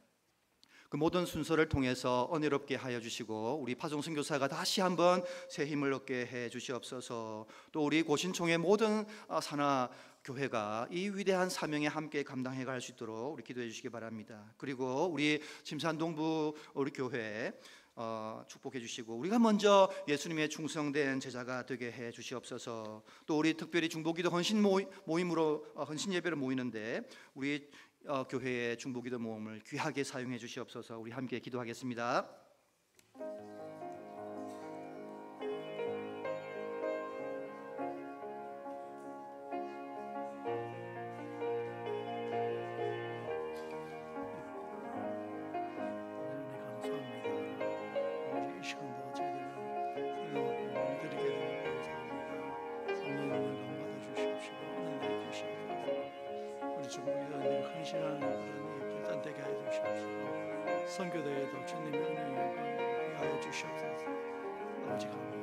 그 모든 순서를 통해서 은혜롭게 하여 주시고 우리 파송 선교사가 다시 한번 새 힘을 얻게 해 주시옵소서. 또 우리 고신총회 모든 산하 교회가 이 위대한 사명에 함께 감당해 갈 수 있도록 우리 기도해 주시기 바랍니다. 그리고 우리 침산 동부 우리 교회 축복해 주시고 우리가 먼저 예수님의 충성된 제자가 되게 해 주시옵소서. 또 우리 특별히 중보기도 헌신 모임으로 헌신 예배를 모이는데 우리 교회의 중보기도 모임을 귀하게 사용해 주시옵소서. 우리 함께 기도하겠습니다. 선교대회도 주님의 은혜를 위하여 주시옵소서. 아버지 감사합니다.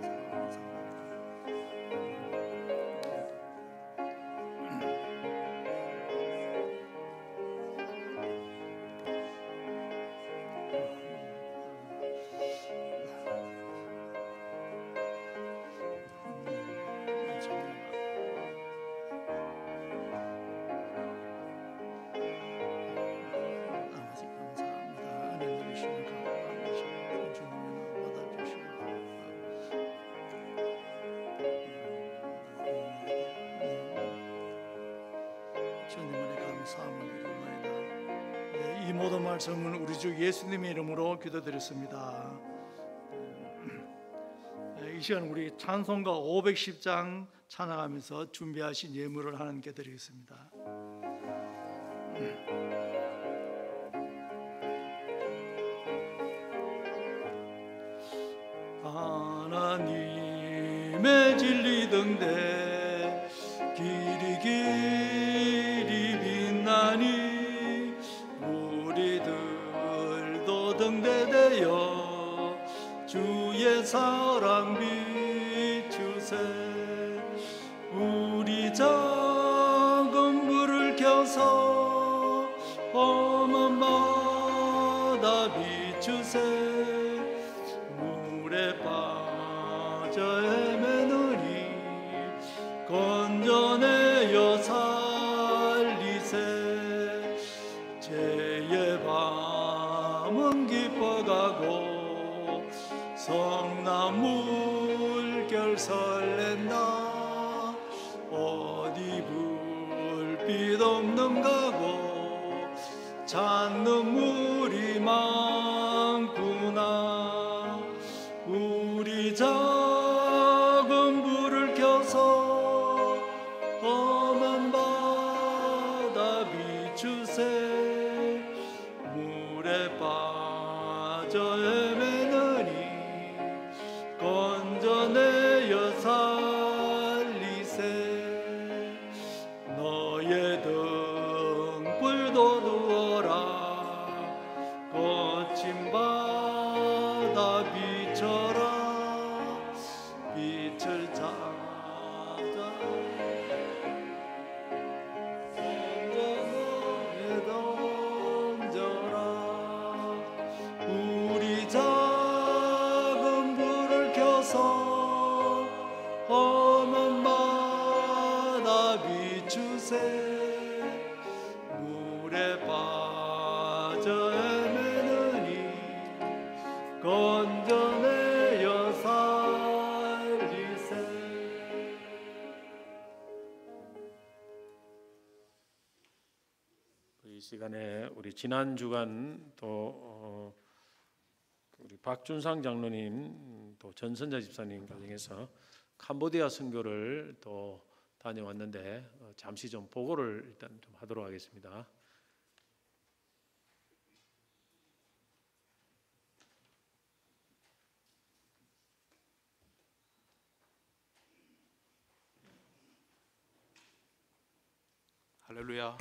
이 모든 말씀은 우리 주 예수님의 이름으로 기도드렸습니다. 이 시간 우리 찬송가 510장 찬양하면서 준비하신 예물을 하나님께 드리겠습니다. 하나님의 진리 등대 길이 빛나니 우리들도 등대되어 주의 사랑 비추세. 우리 작은 불을 켜서 험한 바다 비추세. 물에 빠져 헤매느니 건져내어 살리세. 죄의 밤은 기뻐가고 성남 물결 설렌다. 어디 불빛 없는 가고 찾는 물이 많구나. 우리 작은 불을 켜서 험한 바다 비추세. 비추세 물에 빠져 헤매느니 건져내어 살리세 너의 등불도 두어라 거친 바다 비춰라 빛을 찾아 던져라 우리 작은 불을 켜서 험한 바다 비추세 물에 빠져 헤매느니 건져내어 살리세. 이 시간에 우리 지난 주간 또 우리 박준상 장로님 또 전선자 집사님 가정에서 캄보디아 선교를 또 다녀왔는데 잠시 좀 보고를 일단 좀 하도록 하겠습니다. 할렐루야.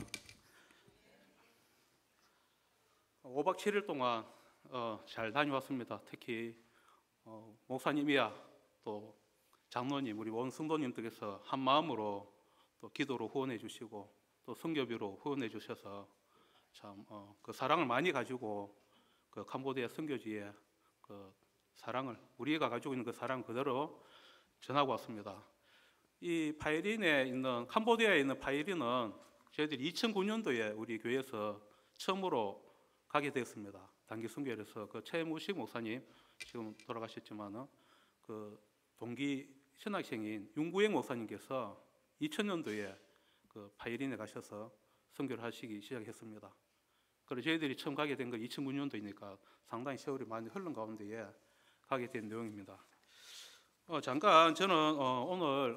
5박 7일 동안 잘 다녀왔습니다. 특히 목사님이야 또 장로님 우리 원승도님들께서 한 마음으로 또 기도로 후원해 주시고 또 선교비로 후원해 주셔서 참 그 사랑을 많이 가지고 그 캄보디아 선교지에 그 사랑을 우리가 가지고 있는 그 사랑 그대로 전하고 왔습니다. 이 파이린에 있는 캄보디아에 있는 파이린은 저희들이 2009년도에 우리 교회에서 처음으로 가게 되었습니다. 단기 선교회에서 그 최무식 목사님 지금 돌아가셨지만은 그 동기 신학생인 윤구행 목사님께서 2000년도에 그 파이린에 가셔서 선교를 하시기 시작했습니다. 그래서 저희들이 처음 가게 된 건 2009년도이니까 상당히 세월이 많이 흐른 가운데에 가게 된 내용입니다. 잠깐 저는 오늘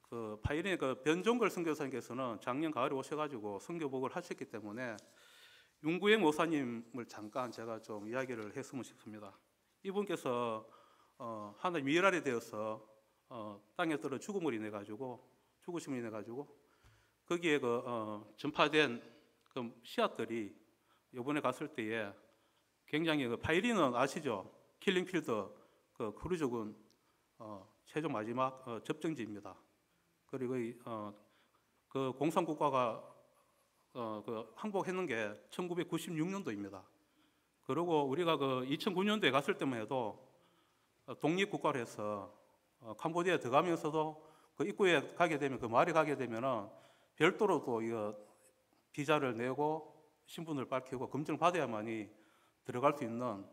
그 파이린의 그 변종걸 선교사님께서는 작년 가을에 오셔가지고 선교복을 하셨기 때문에 윤구행 목사님을 잠깐 제가 좀 이야기를 했으면 싶습니다. 이분께서 하나님 미랄이 되어서 땅에 떨어 죽음을 인해 가지고 죽으심을 인해 가지고 거기에 그 전파된 그 씨앗들이 이번에 갔을 때에 굉장히 그 파이린은 아시죠? 킬링필드 그 크루족은 최종 마지막 접정지입니다. 그리고 그 공산국가가 그 항복했는 게 1996년도입니다. 그리고 우리가 그 2009년도에 갔을 때만 해도 독립국가로 해서 캄보디아에 들어가면서도 그 입구에 가게 되면 그 마을에 가게 되면은 별도로 또 이거 비자를 내고 신분을 밝히고 검증을 받아야만이 들어갈 수 있는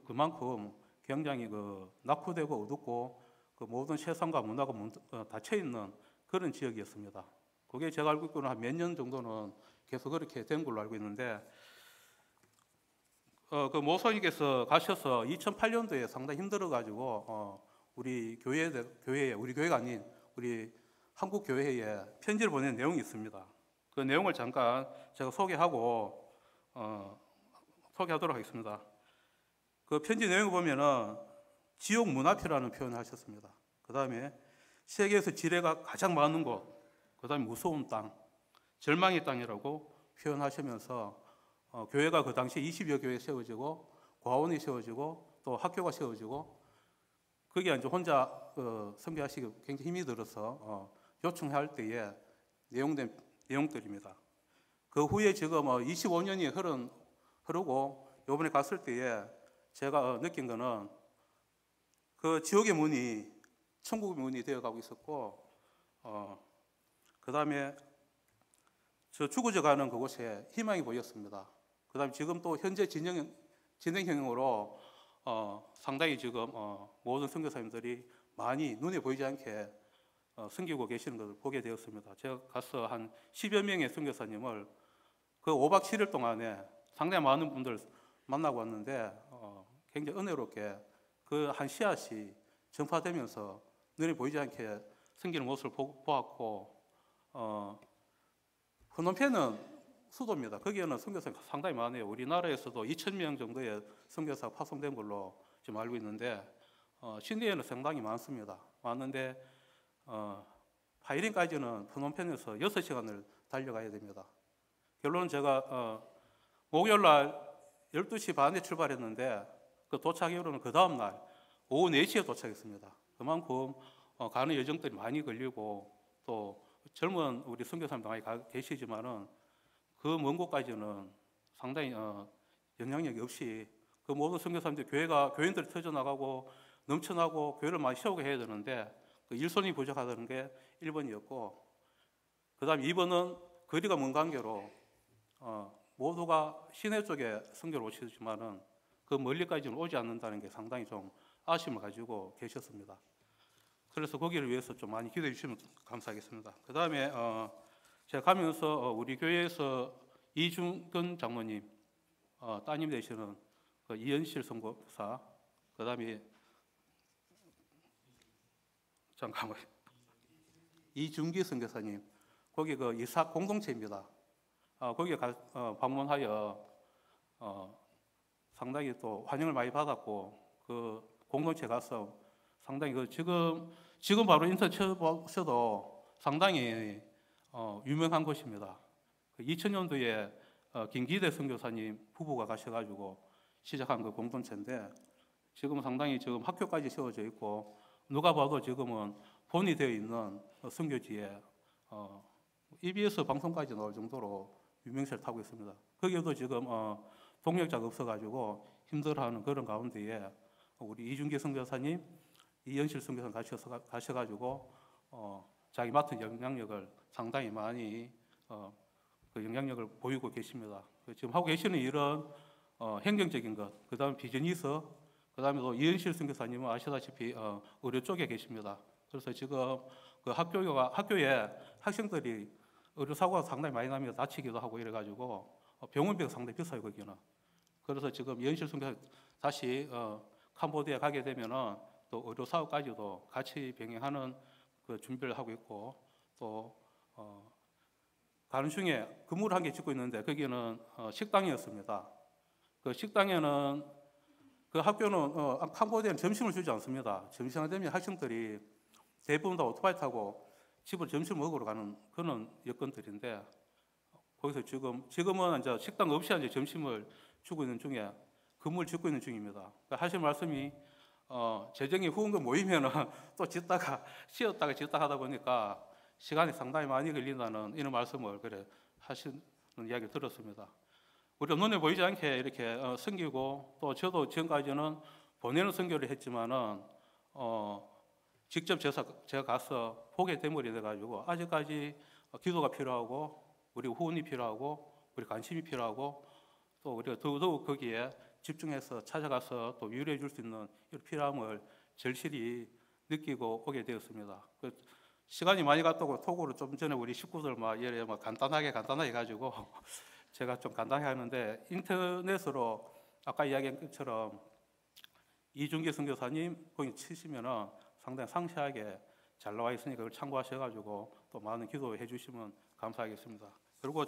그만큼 굉장히 그 낙후되고 어둡고 그 모든 세상과 문화가 닫혀 있는 그런 지역이었습니다. 그게 제가 알고 있고는 한 몇 년 정도는 계속 그렇게 된 걸로 알고 있는데 그 모사님께서 가셔서 2008년도에 상당히 힘들어가지고 우리 교회에 우리 교회가 아닌 우리 한국 교회에 편지를 보낸 내용이 있습니다. 그 내용을 잠깐 제가 소개하도록 하겠습니다. 그 편지 내용을 보면은 지옥 문 앞이라는 표현을 하셨습니다. 그 다음에 세계에서 지뢰가 가장 많은 곳, 그 다음에 무서운 땅, 절망의 땅이라고 표현하시면서 교회가 그 당시에 20여 교회 세워지고 과원이 세워지고 또 학교가 세워지고 거기에 이제 혼자 선교하시기 굉장히 힘이 들어서 요청할 때에 내용된 내용들입니다. 그 후에 지금 25년이 흐르고 이번에 갔을 때에 제가 느낀 거는 그 지옥의 문이 천국의 문이 되어가고 있었고 그 다음에 저 죽어져 가는 그곳에 희망이 보였습니다. 그 다음에 지금 또 현재 진행형으로 상당히 지금 모든 선교사님들이 많이 눈에 보이지 않게 섬기고 계시는 것을 보게 되었습니다. 제가 가서 한 10여 명의 선교사님을 그 5박 7일 동안에 상당히 많은 분들 만나고 왔는데 굉장히 은혜롭게 그 한 씨앗이 전파되면서 눈에 보이지 않게 생기는 모습을 보았고 프놈펜은 수도입니다. 거기에는 선교사가 상당히 많아요. 우리나라에서도 2,000명 정도의 선교사가 파송된 걸로 지금 알고 있는데 신디에는 상당히 많습니다. 많은데 파이린까지는 프놈펜에서 6시간을 달려가야 됩니다. 결론은 제가 목요일 날 12시 반에 출발했는데 그 도착 이후로는 그 다음 날 오후 4시에 도착했습니다. 그만큼 가는 여정들이 많이 걸리고 또 젊은 우리 선교사님도 많이 계시지만은 그 먼 곳까지는 상당히 영향력이 없이 그 모든 선교사님들 교인들이 터져나가고 넘쳐나고 교회를 많이 세우게 해야 되는데 그 일손이 부족하다는 게 1번이었고 그 다음 2번은 거리가 먼 관계로 모두가 시내 쪽에 선교를 오시지만은 그 멀리까지는 오지 않는다는 게 상당히 좀 아쉬움을 가지고 계셨습니다. 그래서 거기를 위해서 좀 많이 기도해 주시면 감사하겠습니다. 그 다음에 제가 가면서 우리 교회에서 이중근 장로님 따님 되시는 그 이현실 선교사, 그 다음에 잠깐만요. 이준기 선교사님, 거기 그 이삭 공동체입니다. 거기에 방문하여 상당히 또 환영을 많이 받았고 그 공동체 가서 상당히 그 지금 바로 인터넷 쳐보셔도 상당히 유명한 곳입니다. 2000년도에 김기대 선교사님 부부가 가셔가지고 시작한 그 공동체인데 지금 상당히 지금 학교까지 세워져 있고 누가 봐도 지금은 본이 되어 있는 선교지에 EBS 방송까지 나올 정도로 유명세를 타고 있습니다. 거기에도 지금 동력자가 없어가지고 힘들어하는 그런 가운데에 우리 이준기 선교사님, 이현실 선교사님 가셔가지고 자기 맡은 영향력을 상당히 많이 그 영향력을 보이고 계십니다. 지금 하고 계시는 일은 행정적인 것, 그 다음 비즈니스, 그 다음에 또 이현실 선교사님은 아시다시피 의료 쪽에 계십니다. 그래서 지금 그 학교에 학생들이 의료 사고가 상당히 많이 나면 다치기도 하고 이래가지고 병원비가 상당히 비싸요 거기는. 그래서 지금 이현실 선교사 다시 캄보디아 가게 되면은 또 의료 사고까지도 같이 병행하는 그 준비를 하고 있고 또 가는 중에 건물을 한 개 짓고 있는데 거기는 식당이었습니다. 그 식당에는 그 학교는 캄보디아는 점심을 주지 않습니다. 점심시간 되면 학생들이 대부분 다 오토바이 타고 집을 점심 먹으러 가는 그런 여건들인데 거기서 지금은 이제 식당 없이 이제 점심을 주고 있는 중에 건물 짓고 있는 중입니다. 그러니까 하실 말씀이 재정이 후원금 모이면은 또 짓다가 쉬었다가 짓다 하다 보니까 시간이 상당히 많이 걸린다는 이런 말씀을 그래 하시는 이야기를 들었습니다. 우리가 눈에 보이지 않게 이렇게 섬기고 또 저도 지금까지는 보내는 선교를 했지만은 직접 제가 가서 보게 대물이 돼가지고 아직까지 기도가 필요하고 우리 후원이 필요하고 우리 관심이 필요하고 또 우리가 더더욱 거기에 집중해서 찾아가서 또 위로해 줄 수 있는 이런 필요함을 절실히 느끼고 오게 되었습니다. 시간이 많이 갔다고 톡으로 좀 전에 우리 식구들 막 간단하게 가지고 제가 좀 간단하게 하는데 인터넷으로 아까 이야기한 것처럼 이준기 선교사님 거기 치시면은 상당히 상세하게 잘 나와 있으니까 그걸 참고하셔가지고 또 많은 기도해 주시면 감사하겠습니다. 그리고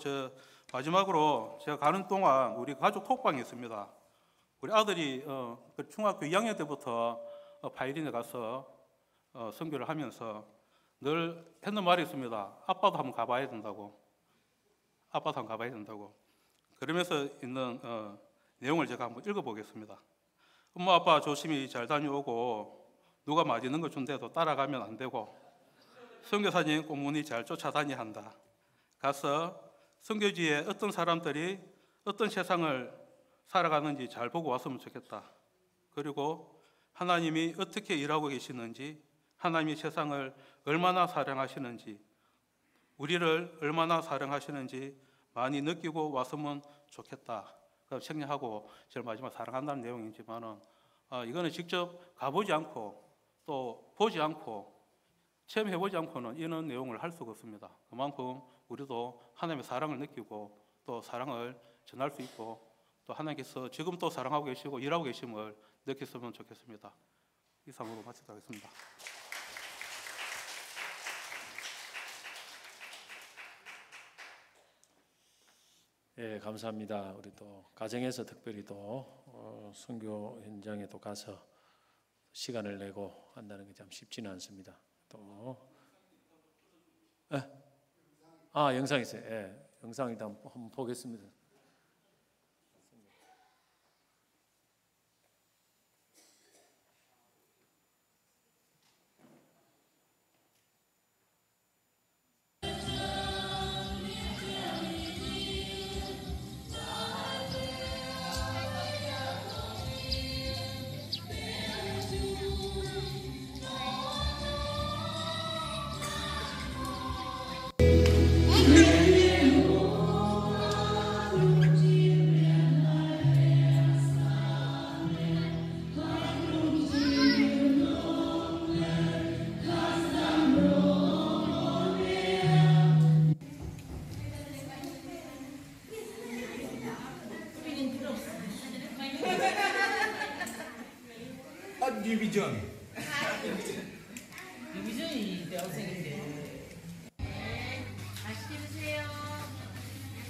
마지막으로 제가 가는 동안 우리 가족 톡방이 있습니다. 우리 아들이 중학교 2학년 때부터 바이린에 가서 선교를 하면서 늘 했는 말이 있습니다. 아빠도 한번 가봐야 된다고. 그러면서 있는 내용을 제가 한번 읽어보겠습니다. 엄마 아빠 조심히 잘 다녀오고 누가 맛있는 거 준대도 따라가면 안 되고 선교사님 꽁무니 잘 쫓아다녀야 한다. 가서 선교지에 어떤 사람들이 어떤 세상을 살아가는지 잘 보고 왔으면 좋겠다. 그리고 하나님이 어떻게 일하고 계시는지 하나님이 세상을 얼마나 사랑하시는지 우리를 얼마나 사랑하시는지 많이 느끼고 왔으면 좋겠다. 책략하고 제일 마지막 사랑한다는 내용이지만은 이거는 직접 가보지 않고 또 보지 않고 체험해보지 않고는 이런 내용을 할 수가 없습니다. 그만큼 우리도 하나님의 사랑을 느끼고 또 사랑을 전할 수 있고 또 하나님께서 지금 또 사랑하고 계시고 일하고 계심을 느꼈으면 좋겠습니다. 이상으로 마치도록 하겠습니다. 예, 감사합니다. 우리 또 가정에서 특별히 또 선교 현장에 또 가서 시간을 내고 한다는 게 참 쉽지는 않습니다. 또 영상 있어요. 예, 영상 일단 한번 보겠습니다. 디비전이 대학생인데. 맛있게 드세요.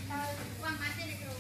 맛있게 드세요.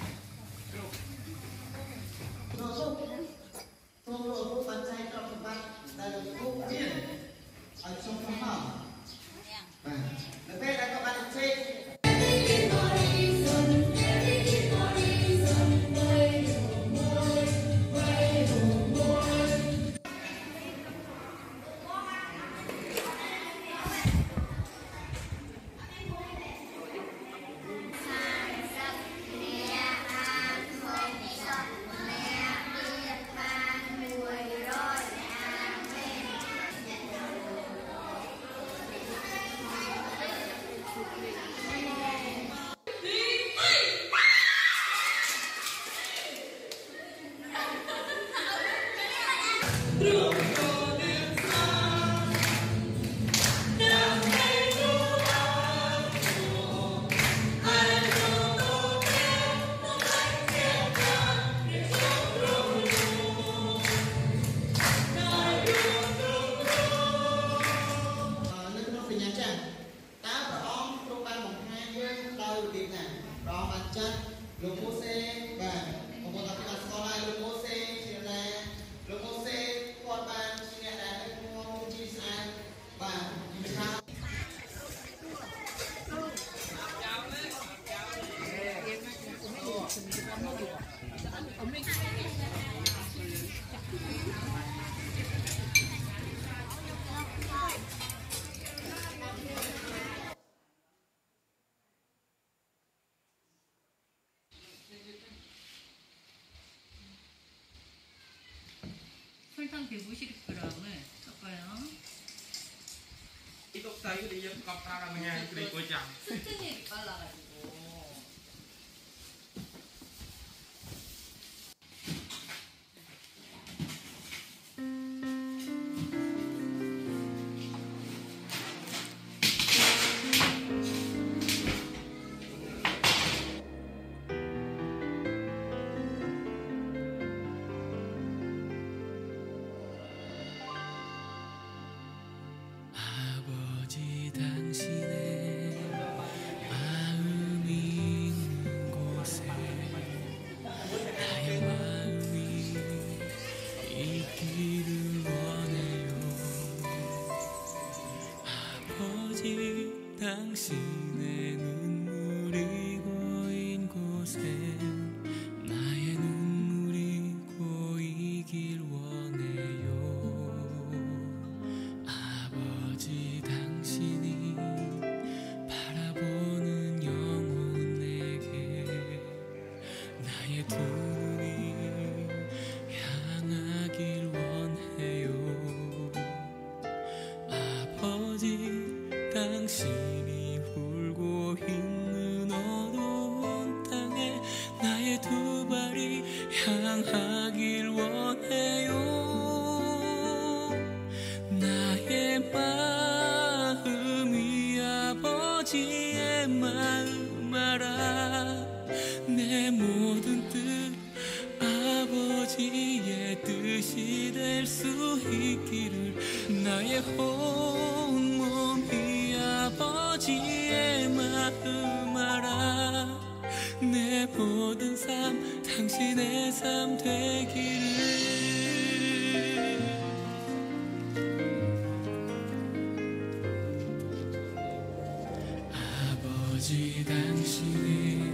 설탕 150g을 섞어요. 설탕이 빨라가지고. 당신의 눈물이 고인 곳에 나의 눈물이 고이길 원해요. 아버지 당신이 바라보는 영혼에게 나의 두 눈이 향하길 원해요. 아버지 당신이 울고 있는 어두운 땅에 나의 두 발이 향하길 원해요. 나의 마음이 아버지의 마음 알아. 내 모든 뜻 아버지의 뜻이 될 수 있기를. 나의 온몸이 아버지의 마음 알아. 내 모든 삶 당신의 삶 되기를. 아버지 당신의